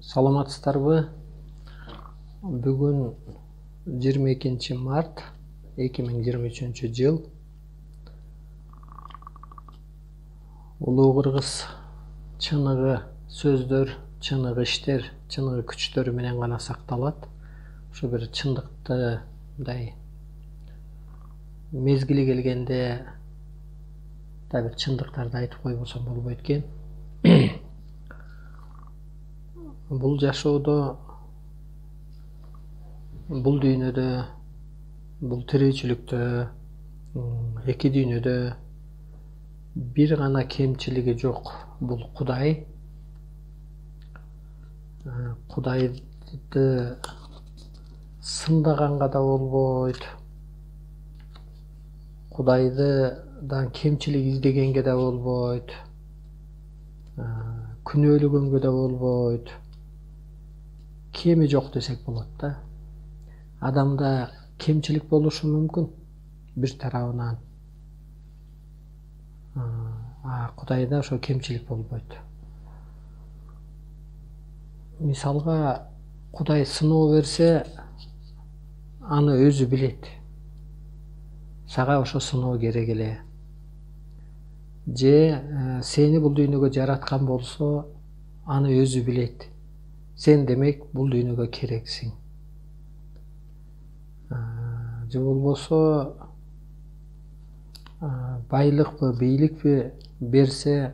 Саламатсыздарбы? Бүгүн 22 март 2023 жыл. Улуу Кыргыз чыныгы сөздөр, чыныгы иштер, чыныгы күчтөр менен гана сакталат. Ошо бир чындыкты мындай мезгили келгенде да бир чындыктарды айтып койбосом болбойт экен. Бул жашоодо, бул дүйнөдө, бул тиричиликте, эки дүйнөдө бир гана кемчилиги жок. Бул Кудай. Кудайды сындаганга да болбойт. Кудайдыдан кемчилик издегенге да болбойт. Күнөөлөгөнгө да болбойт. Кеми жок десек болот да. Адамда кемчилик болушу мүмкүн бир тарабынан. Кудайда ошо кемчилик болбойт. Мисалга, Кудай сыноо берсе, аны өзү билет. Сага ошо сыноо керек эле. Же сени бул дүйнөгө жараткан болсо, аны өзү билет. Сен демек бул дүйнөгө керексиң. Же болбосо байлыкпы, бийликпи берсе,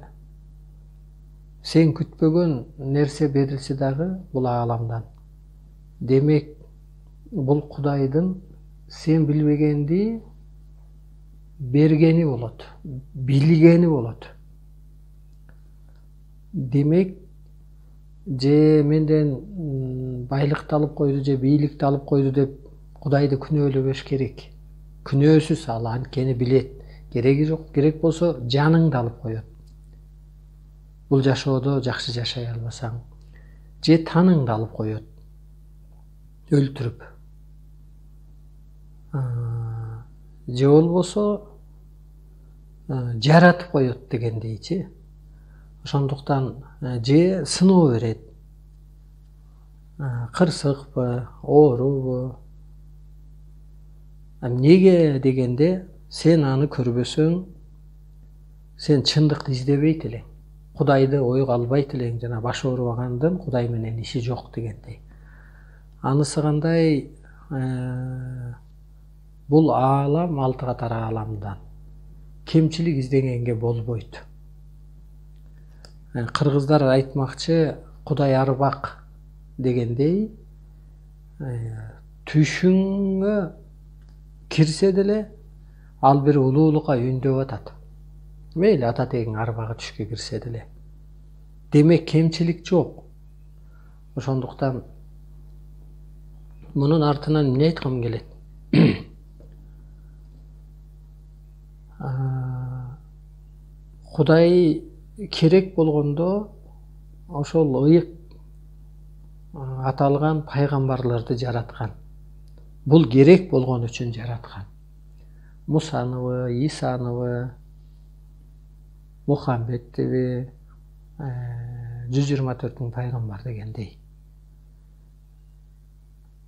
сен күтпөгөн нерсе берилсе дагы бул ааламдан. Демек бул Кудайдын сен билбегенди бергени болот, билгени болот. Демек же менден байлыкты алып койду, же бийликти алып койду деп Кудайды күнөөлөбөш керек. Күнөөсүз, ал анткени билет. Кереги жок, керек болсо жаныңды алып коет. Бул жашоодо жакшы жашай албасаң, же таныңды алып коет, өлтүрүп. Же болбосо жаратып коет дегендейчи. Ошондуктан же сыноо берет. Кырсыкпы, оорубу. Неге дегенде, сен аны көрбөсөң, сен чындыкты издебейт элең. Кудайды ойго албайт элең, жана баш оорубагандын Кудай менен иши жок дегендей. Анысы кандай? Бул аалам алты катар ааламдан. Кемчилик издегенге болбойт. Кыргыздар айтмакчы, Кудай арбак дегендей, түшүңгө кирсе деле ал бир улуулукка үндөп атат. Мейли ата тегиң арбага түшкө кирсе деле. Демек кемчилик жок. Ошондуктан мунун артынан эмне айткым келет? Кудай керек болгондо ошол ыйык аталган пайгамбарларды жараткан. Бул керек болгон үчүн жараткан. Мусаныбы, Исаныбы, Мухаммедтиби, 124 миң пайгамбар дегендей.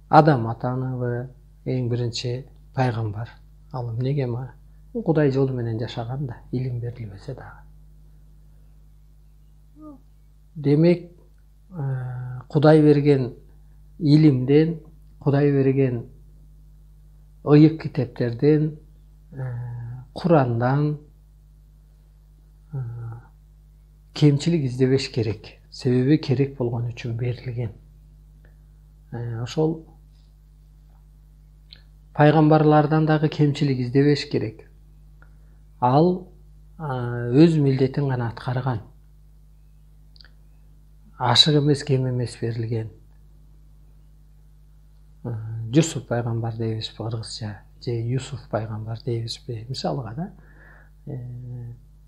Адам атаныбы, эң биринчи пайгамбар. Ал эмнеге ма? Кудай жолу менен жашаган да, илим берилбесе дагы. Демек, Кудай берген илимден, Кудай берген ыйык китептерден, Курандан кемчилик издебеш керек. Себеби керек болгон үчүн берилген. Ошол пайгамбарлардан дагы кемчилик издебеш керек. Ал өз милдетин гана аткарган. Ашык эмес, кем эмес берилген. Жусуп пайгамбар дейбизби кыргызча, же Юсуф пайгамбар дейбизби, мисалга да.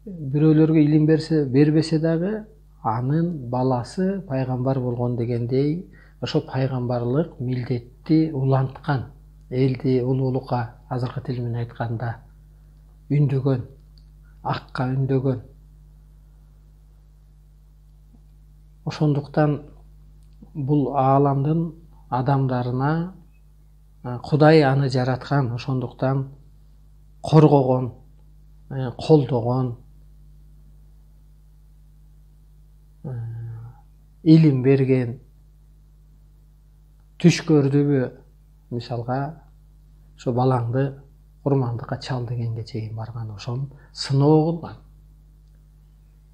Бирөөлөргө илим бербесе дагы, анын баласы пайгамбар болгон дегендей, ошо пайгамбарлык милдетти уланткан, элди улуулукка азыркы тил менен айтканда үндөгөн, акка үндөгөн. Ошондуктан бул ааламдын адамдарына Кудай аны жараткан, ошондуктан коргогон, колдогон, илим берген. Түш көрдүбү, мисалга, ошо балаңды курмандыкка чал дегенге чейин барган, ошонун сыноо кылган.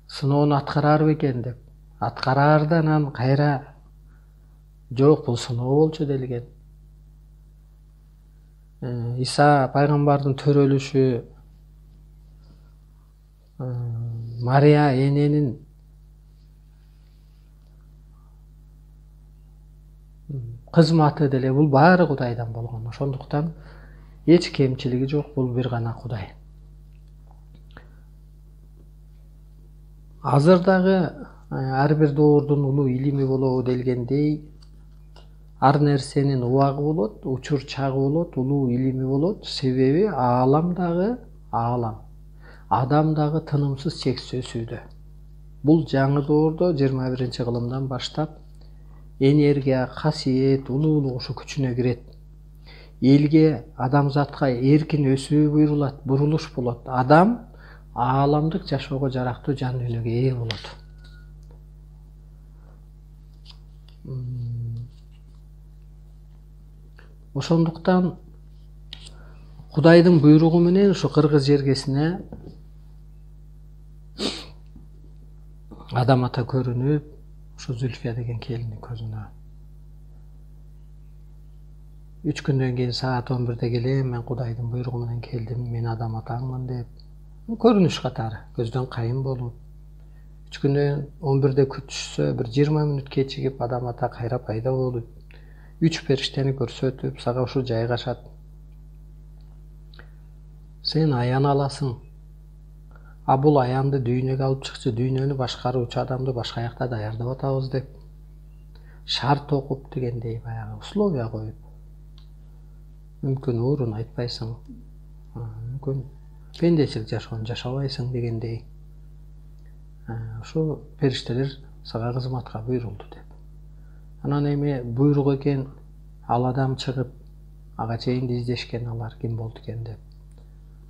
Сыноону аткарар бекен деп, аткараарда анан кайра жок, бул сыноо болчу делген. Иса пайгамбардын төрөлүшү, Мария эненин кызматы деле бул баары Кудайдан болгон. Ошондуктан эч кемчилиги жок, бул бир гана Кудай. Азыр дагы ар бир доордун улуу илими болобу делгендей, ар нерсенин убагы болот, учур чагы болот, улуу илими болот. Себеби аалам дагы аалам, адам дагы тынымсыз чексиз өсүүдө. Бул жаңы доордо 21-кылымдан баштап энергия, касиет, улуулук ушу күчүнө кирет. Элге, адамзатка эркин өсүү буйрулат, бурулуш болот. Адам ааламдык жашоого жарактуу жан дүйнөгө ээ болот. Ошондуктан Кудайдын буйругу менен ушу кыргыз жергесине адам ата көрүнүп, ушу Зүлфия деген келини көзүнө. 3 күндөн кийин саат 11-де келем, мен Кудайдын буйругу менен келдим, мен адам атаңмын деп. Көрүнүш катары, көздөн кайын болуп. 3 күндөн 11-де күтүшсө, бир 20 мүнөт кечигип адам ата кайра пайда болуп, 3 периштени көрсөтүп, сага ушу жайгашат. Сен аян аласың. А бул аянды дүйнөгө алып чыкчы, дүйнөнү башкаруучу адамды башка жакта даярдап атабыз деп. Шарт окуп дегендей, баягы условия коюп. Мүмкүн уурун айтпайсың, мүмкүн пендечилик жашоону жашабайсың дегендей. Ушу периштелер сага кызматка буйрулду деп. Анан эми буйрук экен, ал адам чыгып, ага чейин издешкен алар ким болду экен деп.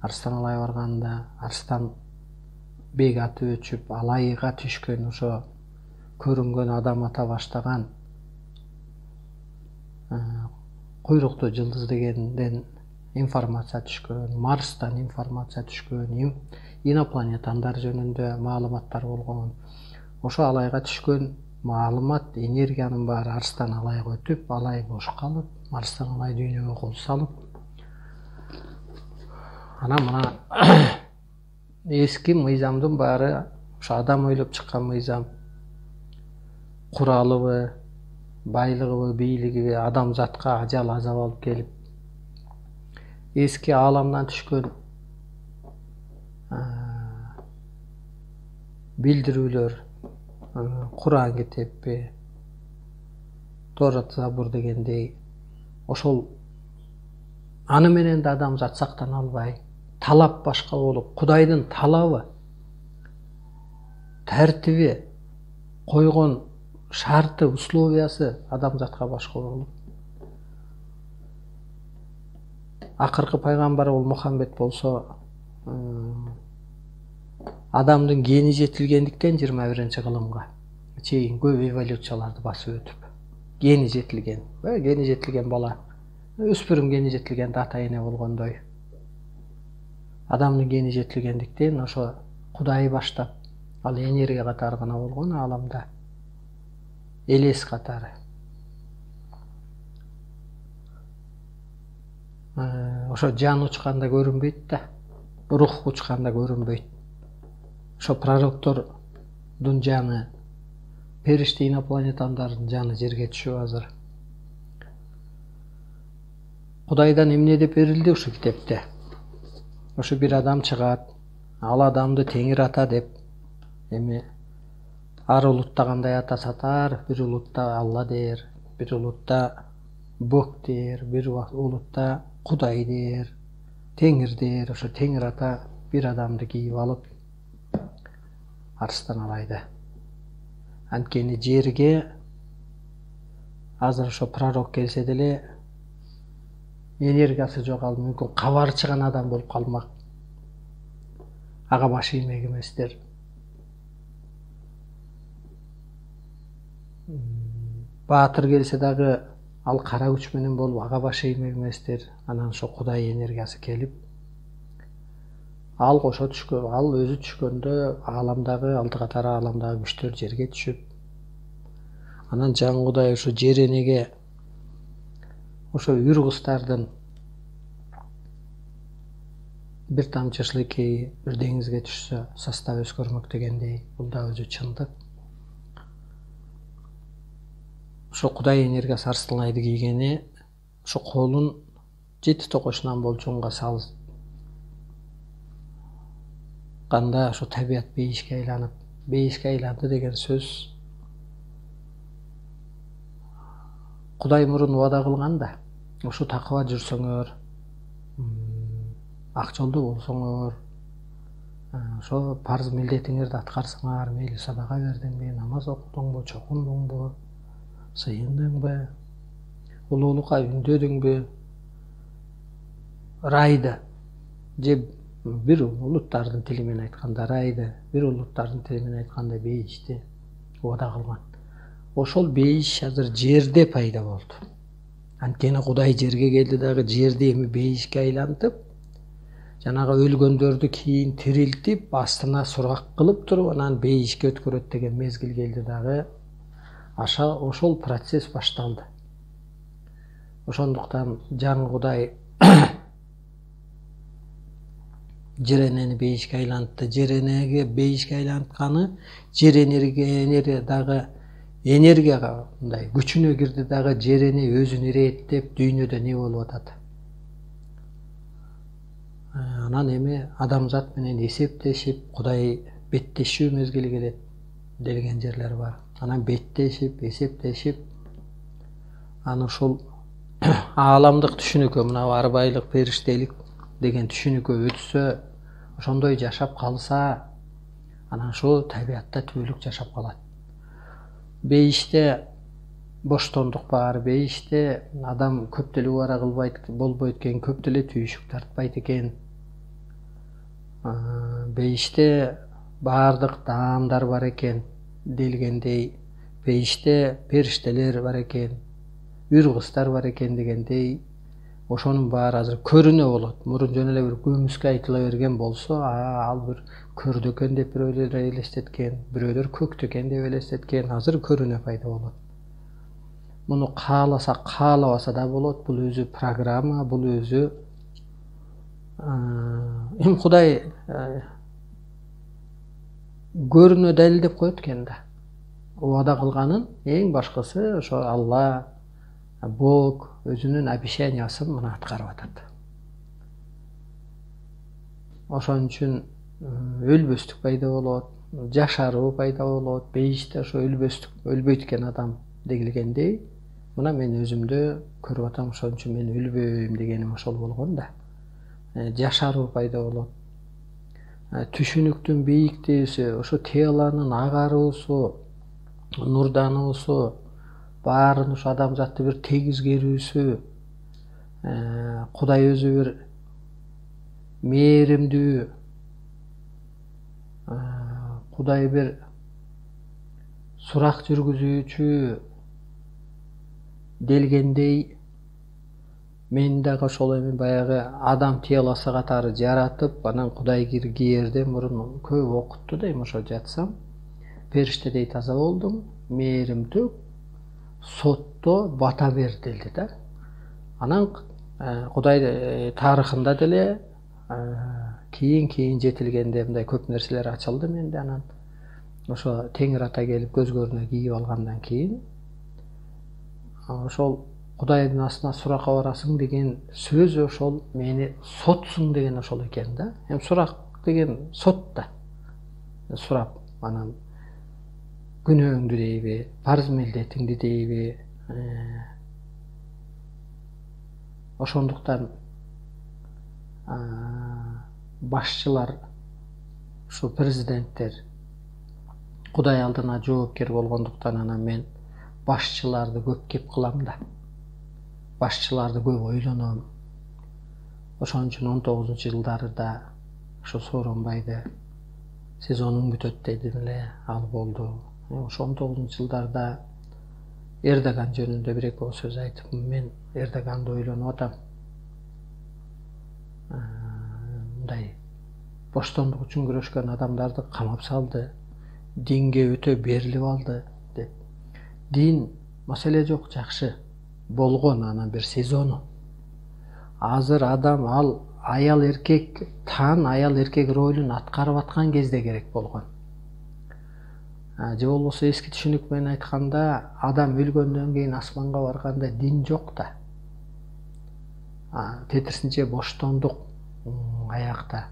Арстан алай барганда, арстан бек аты өчүп, алайга түшкөн, ошо көрүнгөн адам ата баштаган куйруктуу жылдыз дегенден информация түшкөн, Марстан информация түшкөн, инопланетандар жөнүндө маалыматтар болгон. Ошо алайга түшкөн маалымат, энергиянын баары Арстан алайга өтүп, алай бош калып, Марстан алай дүйнөгө кол салып, анан мына эски мыйзамдын баары, ошо адам ойлоп чыккан мыйзам, куралыбы, байлыгыбы, бийлигиби адамзатка ажал азап алып келип, эски ааламдан түшкөн билдирүүлөр, Куран кетеппи, Торат, Забур дегендей, ошол аны менен да адамзат сактана албай, талап башка болуп, Кудайдын талабы, тартиби, койгон шарты, условиясы адамзатка башка болуп. Акыркы пайгамбар бул Мухаммед болсо, адамдын гени жетилгендиктен 21-кылымга чейин көп эволюцияларды басып өтүп. Гени жетилген бала, өспүрүм гени жетилген ата эне болгондой. Адамдын гени жетилгендиктен ошо Кудай баштап, ал энергия катары гана болгон ааламда, элес катары. Ошо жан учканда көрүнбөйт да, рух учканда көрүнбөйт. Ошо пророктордун жаны, периште инопланетандардын жаны жерге түшүп азыр. Кудайдан эмне деп берилди ушу китепте? Ошо бир адам чыгат, ал адамды Теңир ата деп, эми ар улутта кандай ата сатар, бир улутта Алла дер, бир улутта Бог дер, бир улутта Кудай дер, Теңир дер. Ошо Теңир ата бир адамды кийип алып, Арстан алайды. Анткени жерге азыр ошо пророк келсе деле энергиясы жок, ал мүмкүн кабарчыган адам болуп калмак. Ага баш иймек эместер. Баатыр келсе дагы ал кара күч менен болуп ага баш иймек эместер. Анан ошо Кудай энергиясы келип ал кошо түшкөн, ал өзү түшкөндө ааламдагы алты катары ааламдагы күчтөр жерге түшүп, анан Жан Кудай ошо жер энеге ошо үр кустардын бир тамчы шлыки бир деңизге түшсө состав өзгөрмөк дегендей, бул да өзү чындык. Ошо Кудай энергиясы Арсланайды кийгени ошо колун жети токошунан болчуңга салып канда ошо табият бейишке айланды деген сөз. Кудай мурун убада кылган да, ошо такыба жүрсөңөр, ак жолдо болсоңор, ошо парз милдетиңерди аткарсаңар, мейли садака бердиңби, намаз окудуңбу, чогундуңбу, сыйындыңбы, улуулукка үндөдүңбү, райды же бир улуттардын тили менен айтканда райды, бир улуттардын тили менен айтканда бейишти убада кылган. Ошол бейиш азыр жерде пайда болду. Анткени Кудай жерге келди дагы жерди эми бейишке айлантып, жанагы өлгөндөрдү кийин тирилтип, астына сурак кылып туруп, анан бейишке өткөрөт деген мезгил келди дагы. Ошол процесс башталды. Ошондуктан Жан Кудай жер энени бейишке айлантты. Жер энеге бейишке айлантканы жер энергия дагы энергияга мындай күчүнө кирди дагы жер эне өзүн ирээттеп дүйнөдө не болуп атат. Анан эми адамзат менен эсептешип, Кудай беттешүү мезгили келет делген жерлер бар. Анан беттешип, эсептешип, аны ушул ааламдык түшүнүккө, мына арбайлык, периштелик деген түшүнүккө өтсө, ошондой жашап калса, анан ошо табиятта түбөлүк жашап калат. Бейиште боштондук бар, бейиште адам көп деле убара кылбайт, болбойт экен, көп деле түйүшүк тартпайт экен. Бейиште баардык даамдар бар экен делгендей, бейиште периштелер бар экен, үр кыздар бар экен дегендей, ошонун баары азыр көрүнө болот. Мурун жөн эле бир көмүскө айтыла берген болсо, ал бир көрдө экен деп бирөөлөр элестеткен, бирөөлөр көктө экен деп элестеткен, азыр көрүнө пайда болот. Муну кааласа, каалабаса да болот. Бул өзү программа, бул өзү эми Кудай көрүнө далилдеп коет экен да. Убада кылганын эң башкысы ошо Алла, Бог өзүнүн обещаниясын мына аткарып атат. Ошон үчүн өлбөстүк пайда болот, жашаруу пайда болот. Бейиште ошо өлбөйт экен адам дегилгендей, мына мен өзүмдө көрүп атам, ошон үчүн мен өлбөйм дегеним ошол болгон да. Жашаруу пайда болот. Түшүнүктүн бийиктүүсү, ошо телонун агаруусу, нурдануусу, баарын ушу адамзатты бир тегиз керүүсү, Кудай өзү бир мээримдүү, Кудай бир сурак жүргүзүүчү делгендей, мен дагы ошол эми баягы адам телосу катары жаратып, анан Кудай кийерден мурун көп окутту да, эми ошо жатсам, периштедей таза болдум, мээримдүү, сотто бата бер делди да. Анан Кудай тарыхында деле кийин жетилгенде мындай көп нерселер ачылды менде. Анан ошо Теңир Ата келип көзгөрүнө кийип алгандан кийин ошол Кудайдын астына суракка барасың деген сөзү ошол мени сотсуң деген ошол экен да. Эми сурак деген сот да. Сурап, анан күнөөңдү дейби, парз милдетиңди дейби. Ошондуктан башчылар, ушу президенттер Кудай алдына жоопкер болгондуктан анан мен башчыларды көп кеп кылам да. Башчыларды көп ойлоном. Ошон үчүн 19-жылдарда ошо Сооронбайды сезонуң бүтөт дедим эле, ал болду. Ошо 19-жылдарда Эрдоган жөнүндө бир-эки сөз айтып, мен Эрдоганды ойлонуп атам. Мындай боштондук үчүн күрөшкөн адамдарды камап салды, динге өтө берилип алды деп. Дин маселе жок, жакшы болгон анан бир сезону. Азыр адам ал аял эркек аял эркек ролун аткарып аткан кезде керек болгон. Же болбосо эски түшүнүк менен айтканда, адам өлгөндөн кийин асманга барганда дин жок да. Тетирсинче боштондук аякта.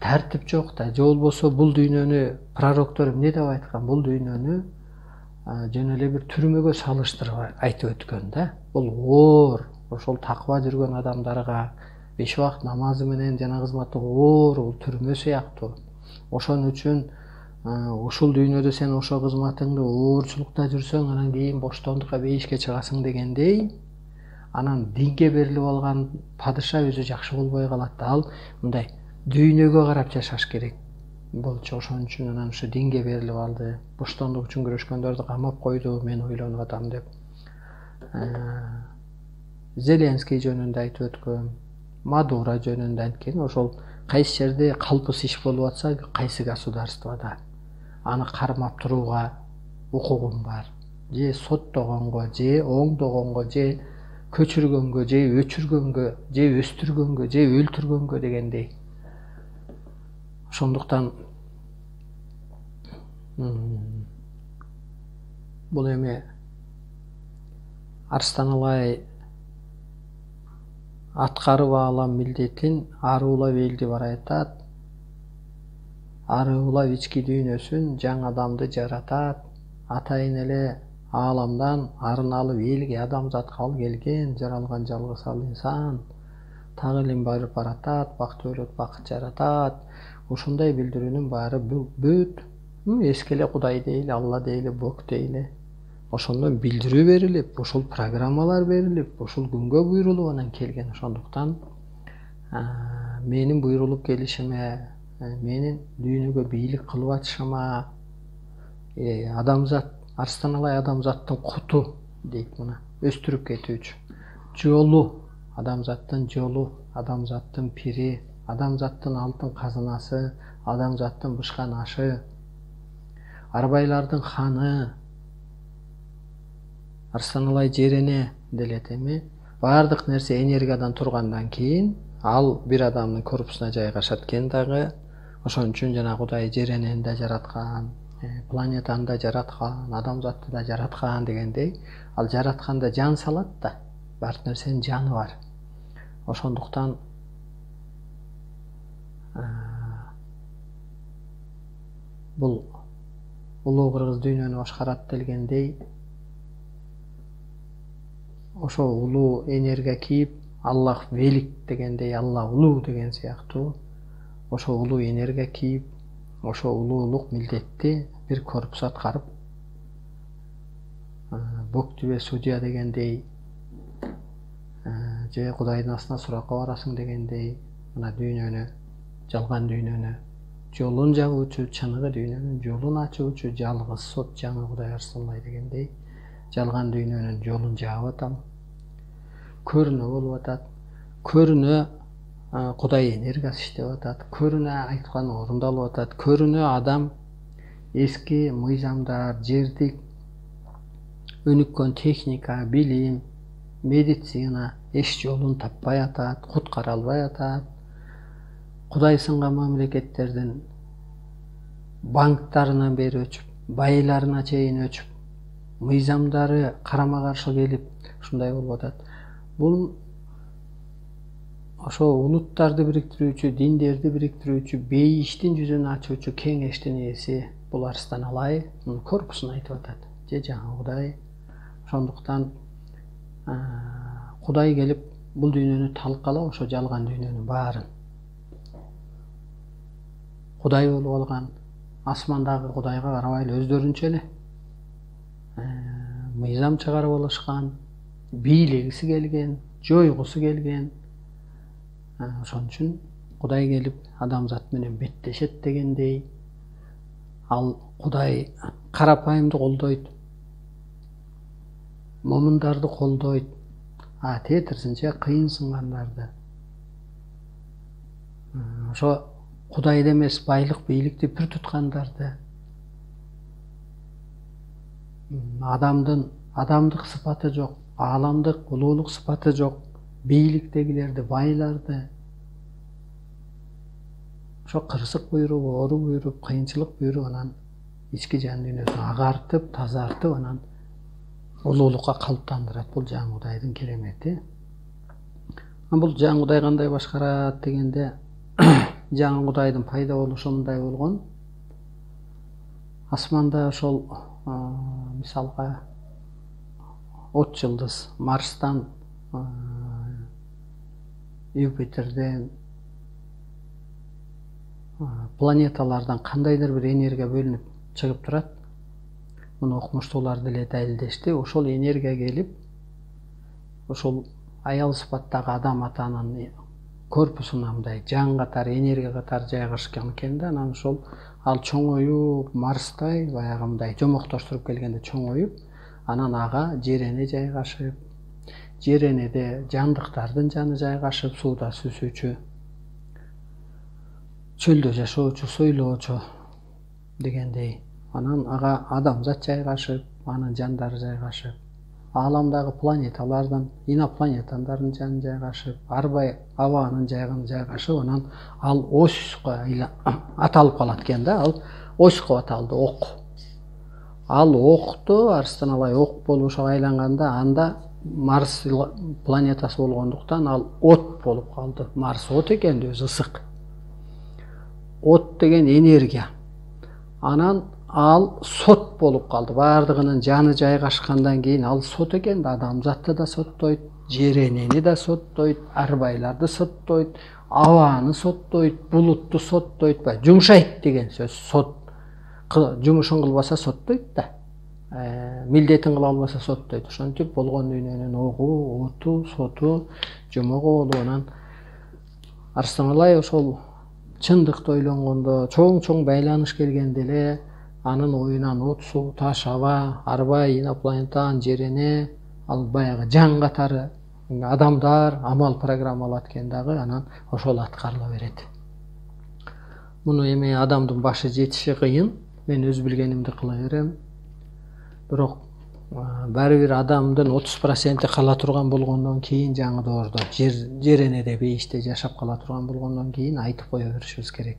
Тартип жок да. Же болбосо бул дүйнөнү пророктор эмне деп айткан? Бул дүйнөнү жөн эле бир түрмөгө салыштырып айтып өткөн да. Бул оор, ошол таква жүргөн адамдарга 5 убакыт намазы менен жана кызматы оор, бул түрмө сыяктуу. Ошон үчүн ушул дүйнөдө сен ошо кызматыңды оорчулукта жүрсөң, анан кийин боштондукка бейишке чыгасың дегендей, анан динге берилип алган падыша өзү жакшы болбой калат да. Ал мындай дүйнөгө карап жашаш керек болчу. Ошон үчүн анан ушу динге берилип алды. Боштондук үчүн күрөшкөндөрдү камап койду, мен ойлонуп атам деп. Зеленский жөнүндө айтып өткөм, Мадуро жөнүндө анткени ошол кайсы жерде калпыс иш болуп атса, кайсы государствода аны кармап турууга укугум бар. Же соттогонго, же оңдогонго, же көчүргөнгө, же өчүргөнгө, же өстүргөнгө, же өлтүргөнгө дегендей. Ошондуктан бул эми Арстаналай аткарып алам милдетин аруулап элди барайтат. Аруулап ички дүйнөсүн жаңы адамды жаратат. Атайын эле ааламдан арын алып элге, адамзатка ал келген, жаралган жалгыз ал инсан. Так илим барып баратат, бакыт өлөт, бакыт жаратат. Ушундай билдирүүнүн баары бүт эски эле Кудай дейли, Алла дейли, Бог дейли. Ошондон билдирүү берилип, ушул программалар берилип, ушул күнгө буйрулуп анан келген. Ошондуктан менин буйрулуп келишиме, менин дүйнөгө бийлик кылып атышыма, адамзат, Арстаналай адамзаттын куту дейт мына, өстүрүп кетүүчү. Жолу, адамзаттын жолу, адамзаттын пири, адамзаттын алтын казынасы, адамзаттын бышкан ашы, арбайлардын ханы, Арстаналай жерене делет эми. Бардык нерсе энергиядан тургандан кийин ал бир адамдын корпусуна жайгашат экен дагы. Ошон үчүн жана Кудай жеренени да жараткан, планетаны да жараткан, адамзатты да жараткан дегендей, ал жаратканда жан салат да. Бардык нерсенин жаны бар. Ошондуктан бул улуу кыргыз дүйнөнү башкарат делгендей, ошо улуу энергия кийип, Аллах велик дегендей, Алла улуу деген сыяктуу, ошо улуу энергия кийип, ошо улуулук милдетти бир корпус аткарып, Бог түбө судья дегендей, же Кудайдын астына суракка барасың дегендей, мына дүйнөнү, жалган дүйнөнү жолун жабуучу, чыныгы дүйнөнүн жолун ачуучу жалгыз сот жаңы Кудай Арстаналай дегендей, жалган дүйнөнүн жолун жаап атам. Көрүнө болуп атат. Көрүнө Кудай энергиясы иштеп атат. Көрүнө айткан орундалып атат. Көрүнө адам эски мыйзамдар, жердик өнүккөн техника, билим, медицина эч жолун таппай атат, куткара албай атат. Кудай сынган мамлекеттердин банктарынан бери өчүп, байларына чейин өчүп, мыйзамдары карама каршы келип, ушундай болуп атат. Бул ошо улуттарды бириктирүүчү, диндерди бириктирүүчү, бейиштин жүзүн ачуучу кеңештин ээси бул Арстаналай корпусун айтып атат. Же жаңы Кудай. Ошондуктан Кудай келип бул дүйнөнү талкалап, ошо жалган дүйнөнүн баарын Кудай болуп алган, асмандагы Кудайга карабайлы өздөрүнчө эле мыйзам чыгарып алышкан, бийлегиси келген, жойгусу келген. Ошон үчүн Кудай келип адамзат менен беттешет дегендей, ал Кудай карапайымды колдойт, момундарды колдойт, тетирсинче кыйын сынгандарды. Ошо Кудайды эмес байлык, бийликти пир туткандарды, адамдык сыпаты жок, ааламдык улуулук сыпаты жок бийликтегилерди, байларды, ошо кырсык буйруп, оору буйруп, кыйынчылык буйруп, анан ички жан дүйнөсүн агартып, тазартып, анан улуулукка калыптандырат. Бул жаңы Кудайдын керемети. Бул жаңы Кудай кандай башкарат дегенде, жаңы Кудайдын пайда болушу мындай болгон. Асманда ошол мисалга от жылдыз Марстан, Юпитерден, планеталардан кандайдыр бир энергия бөлүнүп чыгып турат. Муну окумуштуулар деле далилдешти. Ошол энергия келип, ошол аял сыпаттагы адам атанын корпусуна мындай жан катары, энергия катары жайгашкан экен да. Анан ошол ал чоңоюп, Марстай баягы мындай жомоктоштуруп келгенде чоңоюп, анан ага жер эне жайгашып, жер энеде жандыктардын жаны жайгашып, сууда сүзүүчү, чөлдө жашоочу, сойлоочу дегендей. Анан ага адамзат жайгашып, анын жандары жайгашып, ааламдагы планеталардын, инопланетандардын жаны жайгашып, арбай абанын жайганы жайгашып, анан ал осько аталып калат экен да. Ал осько аталды, ок. Ал окту арыстан алай ок болуп ошого айланганда, анда Марс планетасы болгондуктан ал от болуп калды. Марс от экен, өзү ысык. От деген энергия. Анан ал сот болуп калды. Бардыгынын жаны жайгашкандан кийин ал сот экен да, адамзатты да соттойт, жер энени да соттойт, арбайларды соттойт, абаны соттойт, булутту соттойт, жумшайт деген сөз. Сот жумушун кылбаса соттойт да. Милдетин кыла албаса соттойт. Ошентип болгон дүйнөнүн огу, оту, соту, жомогу болуп, анан арыстан алай ошол чындыкты ойлонгондо, чоң байланыш келгенде эле анын оюнан от, суу, таш, аба, арбай, инопланетан, жер эне, ал баягы жан катары адамдар амал программалат экен дагы, анан ошол аткарыла берет. Муну эми адамдын башы жетиши кыйын. Мен өз билгенимди кыла берем. Бирок баары бир адамдын 30% кала турган болгондон кийин жаңы доордо, жер энеде бейиште жашап кала турган болгондон кийин айтып кое беришибиз керек.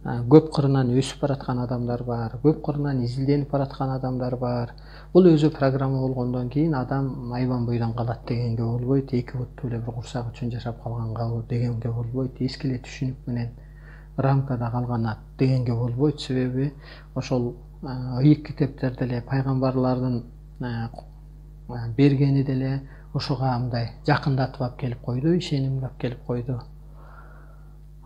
Көп кырынан өсүп бараткан адамдар бар, көп кырынан изилденип бараткан адамдар бар. Бул өзү программа болгондон кийин адам айбан бойдон калат дегенге болбойт. Эки буттуу эле бир курсак үчүн жашап калганга дегенге болбойт. Эски эле түшүнүк менен рамкада калганат дегенге болбойт. Себеби ошол ыйык китептерде эле пайгамбарлардын бергени деле ошого мындай жакындатып алып келип койду, ишенимге алып келип койду.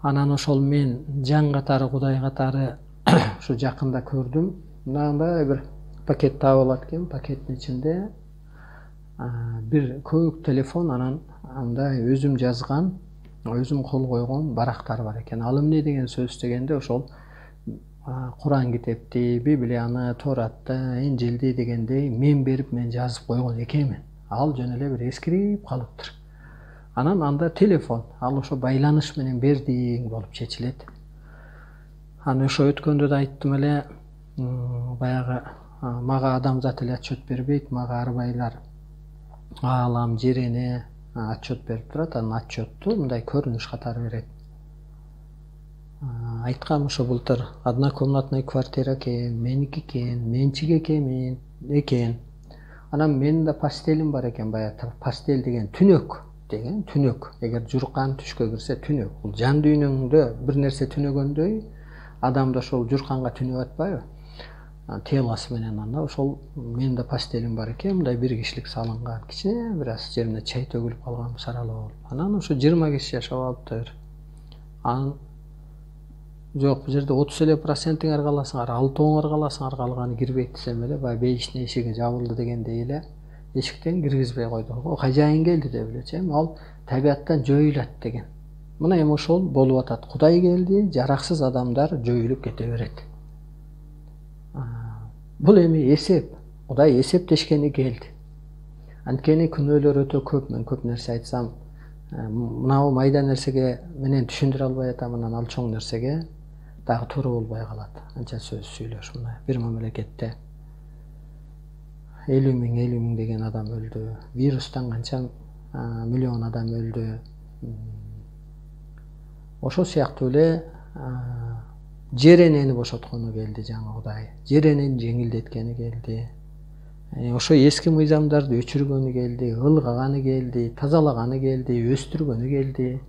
Анан ошол мен жан катары, Кудай катары ушу жакында көрдүм. Мындай бир пакет таап алат экен. Пакеттин ичинде бир көк телефон, анан андай өзүм жазган, өзүм кол койгон барактар бар экен. Ал эмне деген сөз дегенде, ошол Куран китепти, Библияны, Торатты, Инжилди дегендей мен берип, мен жазып койгон экенмин. Ал жөн эле бир эскирип калыптыр. Анан анда телефон, ал ошо байланыш менен бердиң болуп чечилет. Аны ошо өткөндө да айттым эле, баягы мага адамзат эле отчет бербейт, мага арбайлар, аалам, жер эне отчет берип турат. Анын отчетту мындай көрүнүш катары берет. Айткам ошо былтыр однокомнатный квартира экен, меники экен, менчик экен. Анан менин да постелим бар экен, баягы постель деген түнөк. Эгер журкан түшкө кирсе түнөк. Бул жан дүйнөңдө бир нерсе түнөгөндөй, адам да ошол журканга түнөп атпайбы? Телосы менен анда ошол менин да постелим бар экен, мындай бир кишилик салынган, кичине бир аз жерине чай төгүлүп калган, саралап алып. Анан ошо 20 киши жашап алыптыр. Анан жок бул жерде 30% каласыңар, 6 каласыңар, калганы кирбейт десем эле, баягы бейиштин эшиги жабылды дегендей эле эшиктен киргизбей койду. Кажайын келди деп элечи, ал табияттан жоюлат деген. Мына эми ошол болуп атат. Кудай келди, жараксыз адамдар жоюлуп кете берет. Бул эми эсеп. Кудай эсептешкени келди. Анткени күнөөлөр өтө көп, мен көп нерсе айтсам, мынау майда нерсеге менен түшүндүрө албай атам, анан ал чоң нерсеге дагы туура болбой калат. Анча сөз сүйлөш, мына бир мамлекетте 50 миң деген адам өлдү. Вирустан канча миллион адам өлдү. Ошол сыяктуу эле жер энени бошоткону келди жаңы Кудай. Жер энени жеңилдеткени келди. Ошо эски мыйзамдарды өчүргөнү келди, ылгаганы келди, тазалаганы келди, өстүргөнү келди.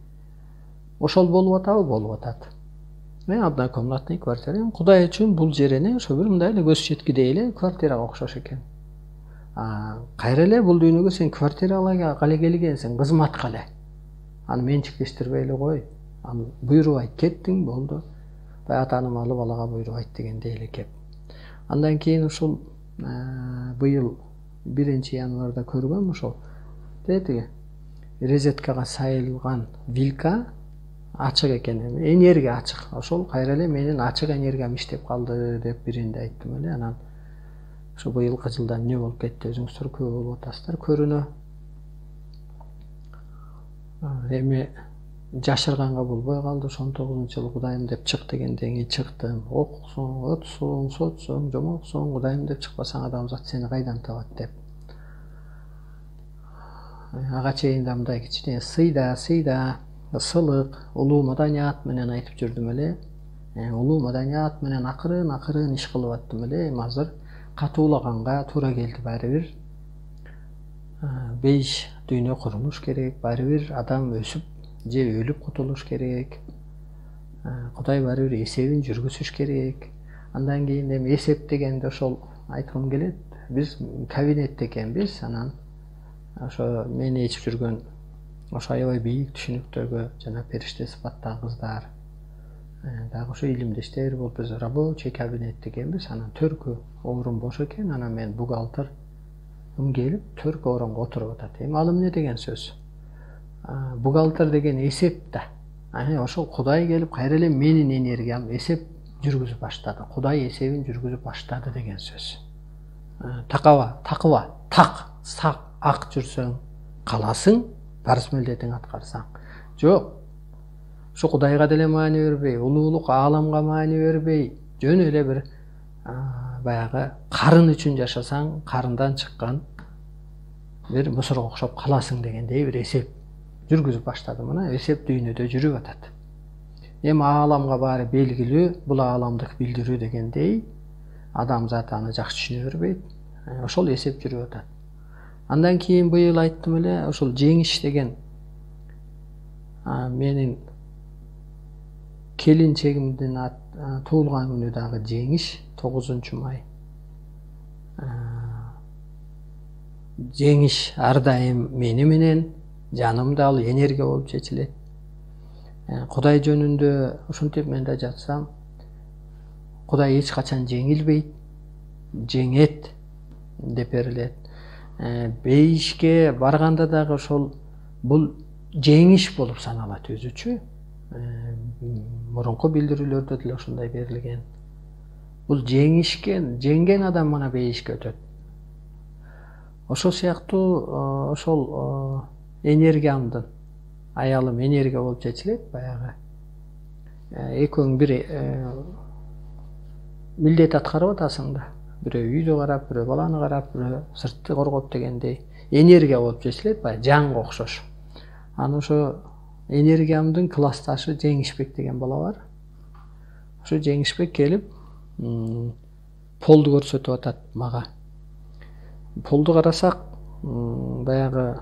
Ошол болуп атабы? Болуп атат. Однокомнатный квартира. Кудай үчүн бул жер эне ошо бир мындай эле көз четкидей эле квартирага окшош экен. Кайра эле бул дүйнөгө сен квартирага келгенсиң, кызматка эле. Аны менчиктештирбей эле кой. Аны буйрубайт, кеттиң, болду. Атанын малы балага буйрубайт дегендей эле кеп. Андан кийин ушул быйыл 1-январда көргөм, ошол тетиги резеткага сайылган вилка ачык экен, энергия ачык. Ошол кайра эле менин ачык энергиям иштеп калды деп биринде айттым эле. Анан ошо быйылкы жылда эмне болуп кетти, өзүңүздөр көп болуп атасыздар, көрүнө. Эми жашырганга болбой калды. 19-жылы Кудайым деп чык дегенден кийин чыктым. Оксуң, отсуң, сотсуң, жомоксуң, Кудайым деп чыкпасаң адамзат сени кайдан табат деп. Ага чейин да мындай кичине сыйда, ысылык, улуу маданият менен айтып жүрдүм эле. Улуу маданият менен акырын иш кылып аттым эле. Эми азыр катуулаганга туура келди баары бир. Бейиш дүйнө курулуш керек, баары бир адам өсүп же өлүп кутулуш керек. Кудай баары бир эсебин жүргүзүш керек. Андан кийин эми эсеп дегенде ошол айткым келет. Биз кабинетте экенбиз, анан ошо мени ичип жүргөн ошо аябай бийик түшүнүктөргө жана периште сыпаттагы кыздар, дагы ошо илимдештер болуп биз рабочий кабинетте экенбиз. Анан төркү орун бош экен, анан мен бухгалтер келип төркү орунга отуруп атат. Эми ал эмне деген сөз? Бухгалтер деген эсеп да. Ошол Кудай келип кайра эле менин энергиям эсеп жүргүзүп баштады. Кудай эсебин жүргүзүп баштады деген сөз. Такыба, сак, ак жүрсөң каласың, парыз милдетиңди аткарсаң. Жок. Ушу Кудайга деле маани бербей, улуулук ааламга маани бербей, жөн эле бир баягы карын үчүн жашасаң, карындан чыккан бир мусорго окшоп каласың дегендей бир эсеп жүргүзүп баштады. Мына эсеп дүйнөдө жүрүп атат. Эми ааламга баары белгилүү, бул ааламдык билдирүү дегендей адамзат аны жакшы түшүнө бербейт. Ошол эсеп жүрүп атат. Андан кийин быйыл айттым эле, ошол жеңиш деген менин келинчегимдин туулган күнү дагы жеңиш, 9-май. Жеңиш ар дайым мени менен, жанымда ал энергия болуп чечилет. Кудай жөнүндө ушинтип мен да жатсам, Кудай эч качан жеңилбейт, жеңет деп берилет. Бейишке барганда дагы ошол бул жеңиш болуп саналат өзүчү. Мурунку билдирүүлөрдө деле ошондой берилген. Бул жеңген адам мына бейишке өтөт. Ошол сыяктуу ошол энергиямдын, аялым энергия болуп чечилет баягы. Экөөң бир милдет аткарып атасың да. Бирөө үйдү карап, бирөө баланы карап, бирөө сыртты коргоп дегендей энергия болуп чечилет, баягы жанга окшош. Аны ошо энергиямдын классташы Жеңишбек деген бала бар. Ошо Жеңишбек келип полду көрсөтүп атат мага. Полду карасак, баягы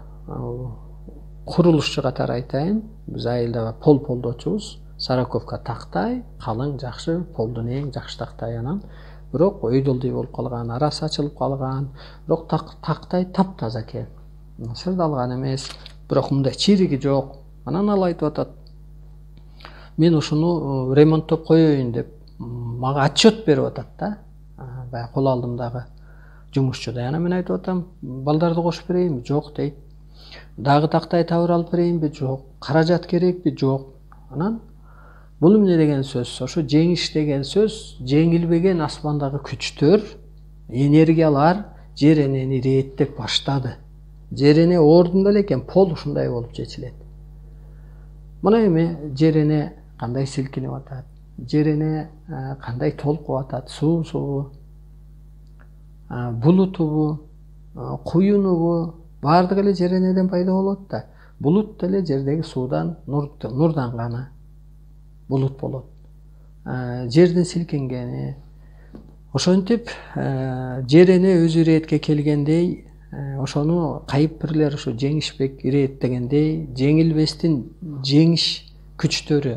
курулушчу катары айтайын, биз айылда полдочубуз. Сараковка тактай, калың, жакшы, полдун эң жакшы тактай анан. Бирок өйдөлдөй болуп калган, арасы ачылып калган, бирок тактай таптаза экен. Сырдалган эмес, бирок мындай чириги жок. Анан ал айтып атат: мен ушуну ремонттоп коеюн деп мага отчет берип атат да. Баягы кол алдымдагы жумушчу да. Ана мен айтып атам, балдарды кошуп берейинби? Жок дейт. Дагы тактай табыр алып берейинби? Жок. Каражат керекпи? Жок. Анан бул эмне деген сөз? Ошо жеңиш деген сөз жеңилбеген асмандагы күчтөр, энергиялар жер энени ирээттеп баштады. Жер эне ордунда эле экен, пол ушундай болуп чечилет. Мына эми жер эне кандай силкинип атат, жер эне кандай толкуп атат, суусубу, булутубу, куюнубу, баардыгы эле жер энеден пайда болот да. Булут деле жердеги суудан, нурдан гана булут болот. Жердин силкингени, ошентип жер эне өз ирээтке келгендей, ошону кайып бирлер ушу жеңишпек ирээттегендей, жеңилбестин жеңиш күчтөрү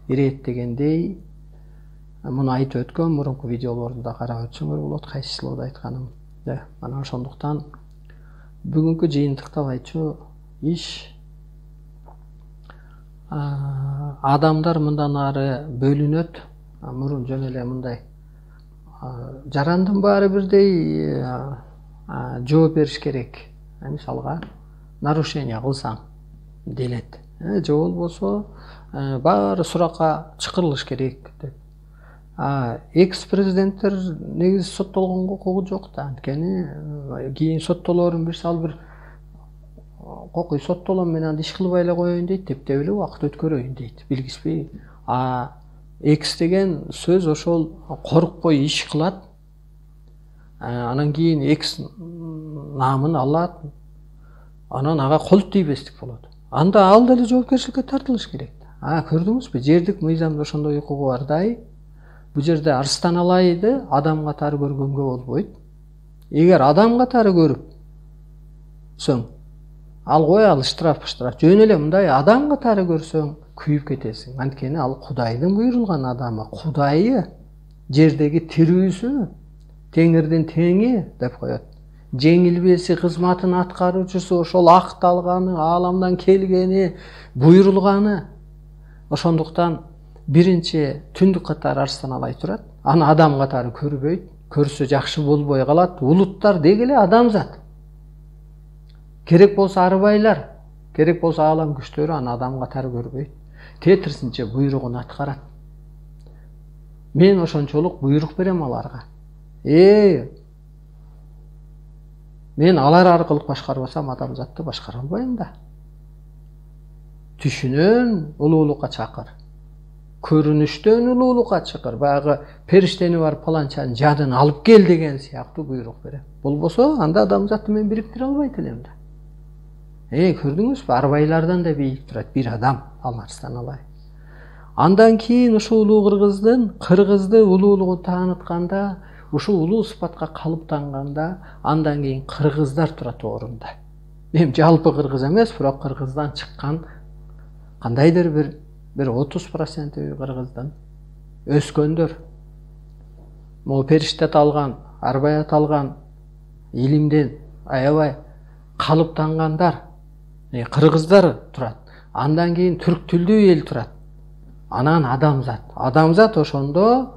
ирээттегендей, муну айтып өткөн мурунку видеолордо карап өтсөңөр болот, кайсылоодо айтканым. Анан ошондуктан бүгүнкү жыйынтыктап айтчу иш адамдар мындан ары бөлүнөт. Мурун жөн эле мындай жарандын баары бирдей жооп бериш керек. Мисалга нарушение кылсаң делет. Же болбосо баары суракка чакырылыш керек деп. Экс-президенттер негизи соттолгонго укугу жок да. Анткени кийин соттолорун бир сал бир кокуй соттолом менен иш кылбай эле коеюн дейт, тептеп эле убакыт өткөрөйүн дейт, билгиспей. Экс деген сөз ошол коркпой иш кылат. Анан кийин экс наамын алат. Анан ага кол тийбестик болот. Анда ал деле жоопкерчиликке тартылыш керек. Көрдүңүзбү? Жердик мыйзамда ошондой укугу бардай. Бул жерде Арстан Алайды адам катары көргөнгө болбойт. Эгер адам катары көрүпсөң, ал кой ал штраф. Жөн эле мындай адам катары көрсөң күйүп кетесиң. Анткени ал Кудайдын буйрулган адамы, Кудайы, жердеги тирүүсү, теңирдин теңи деп коет. Жеңилбеси, кызматын аткаруучусу, ошол акталганы, ааламдан келгени, буйрулганы. Ошондуктан биринчи түндүк катары Арстан Алай турат. Аны адам катары көрбөйт. Көрсө жакшы болбой калат. Улуттар деги эле адамзат. Керек болсо арбайлар, керек болсо аалам күчтөрү аны адам катары көрбөйт. Тетирсинче буйругун аткарат. Мен ошончолук буйрук берем аларга. Мен алар аркылуу башкарбасам адамзатты башкара албайм да. Түшүнөн улуулукка чакыр. Көрүнүштөн улуулукка чакыр. Баягы периштени бар паланчанын жадын алып кел деген сыяктуу буйрук берем. Болбосо анда адамзатты мен бириктире албайт элем да. Көрдүңүзбү? Арбайлардан да бийик турат бир адам, ал Арстан Алай. Андан кийин ушу улуу кыргызды улуулугун таанытканда, ушу улуу сыпатка калыптанганда, андан кийин кыргыздар турат орунда. Мен жалпы кыргыз эмес, бирок кыргыздан чыккан кандайдыр бир 30% кыргыздан өскөндөр. Могу периште аталган, арбай аталган илимден аябай калыптангандар, кыргыздар турат. Андан кийин түрк тилдүү эл турат. Анан адамзат. Адамзат ошондо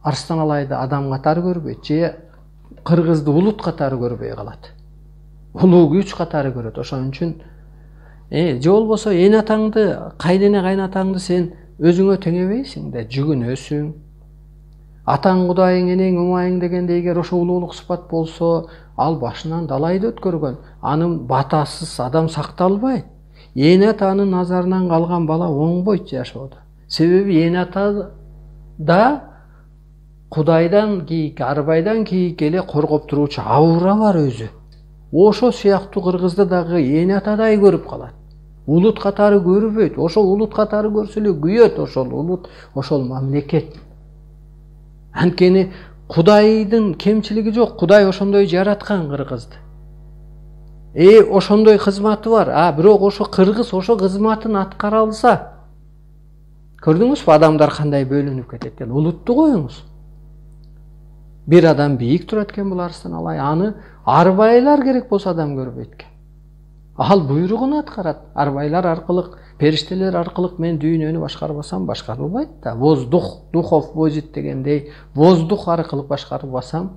Арстан Алайды адам катары көрбөйт, же кыргызды улут катары көрбөй калат. Улуу күч катары көрөт. Ошон үчүн же болбосо эн атаңды, кайнене кайнатаңды сен өзүңө теңебейсиң да, жүгүнөсүң. Атаң Кудайың, энең умайың дегенде эгер ошо улуулук сыпат болсо, ал башынан далайды өткөргөн. Анын батасыз адам сакталбайт. Эн атанын назарынан калган бала оңбойт жашоодо. Себеби эн ата да Кудайдан кийик, арбайдан кийик эле коргоп туруучу аура бар өзү. Ошо сыяктуу кыргызды дагы эн атадай көрүп калат. Улут катары көрбөйт. Ошол улут катары көрсө эле күйөт ошол улут, ошол мамлекет. Анткени Кудайдын кемчилиги жок. Кудай ошондой жараткан кыргызды. Ошондой кызматы бар. Бирок ошо кыргыз ошо кызматын аткара алса, көрдүңүзбү адамдар кандай бөлүнүп кетет экен? Улутту коюңуз. Бир адам бийик турат экен бул Арстан Алай. Аны арбайлар керек болсо адам көрбөйт экен. Ал буйругун аткарат. Арбайлар аркылык, периштелер аркылык мен дүйнөнү башкарбасам башкарылбайт да. Воздух, духов возит дегендей, воздух аркылык башкарбасам